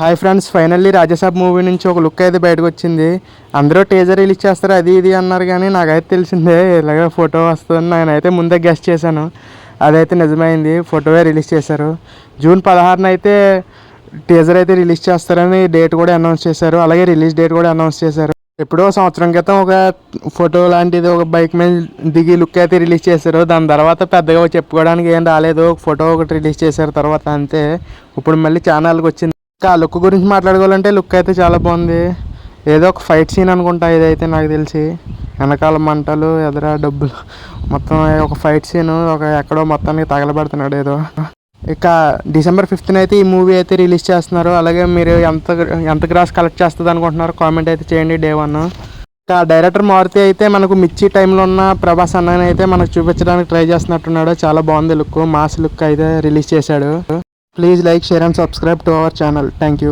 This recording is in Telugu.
Hi friends, finally Rajasaab movie నుంచి ఒక లుక్ అయితే బయటకు వచ్చింది. అందరూ టీజర్ రిలీజ్ చేస్తారు అది ఇది అన్నారు, కానీ నాకైతే తెలిసిందే ఇలాగ ఫోటో వస్తుందని నేనైతే ముందే గెస్ట్ చేశాను. అదైతే నిజమైంది, ఫోటోవే రిలీజ్ చేశారు. జూన్ 16న అయితే టీజర్ అయితే రిలీజ్ చేస్తారని డేట్ కూడా అనౌన్స్ చేశారు. అలాగే రిలీజ్ డేట్ కూడా అనౌన్స్ చేశారు. ఎప్పుడో సంవత్సరం క్రితం ఒక ఫోటో లాంటిది ఒక బైక్ మీద దిగి లుక్ అయితే రిలీజ్ చేశారు. దాని తర్వాత పెద్దగా చెప్పుకోవడానికి ఏం రాలేదు, ఫోటో ఒకటి రిలీజ్ చేశారు తర్వాత అంతే. ఇప్పుడు మళ్ళీ ఛానల్కి వచ్చింది. ఆ లుక్ గురించి మాట్లాడుకోవాలంటే లుక్ అయితే చాలా బాగుంది. ఏదో ఒక ఫైట్ సీన్ అనుకుంటా ఇదైతే, నాకు తెలిసి వెనకాల మంటలు ఎదుర డబ్బులు మొత్తం ఒక ఫైట్ సీన్, ఒక ఎక్కడో మొత్తానికి తగలబడుతున్నాడు ఏదో. ఇక December 5th అయితే ఈ మూవీ అయితే రిలీజ్ చేస్తున్నారు. అలాగే మీరు ఎంత గ్రాస్ కలెక్ట్ చేస్తుంది అనుకుంటున్నారు కామెంట్ అయితే చేయండి డే 1. ఇక డైరెక్టర్ మారుతి అయితే మనకు మిర్చి టైంలో ఉన్న ప్రభాస్ అన్నని అయితే మనకు చూపించడానికి ట్రై చేస్తున్నట్టున్నాడు. చాలా బాగుంది లుక్, మాస్ లుక్ అయితే రిలీజ్ చేశాడు. Please like, share and subscribe to our channel. Thank you.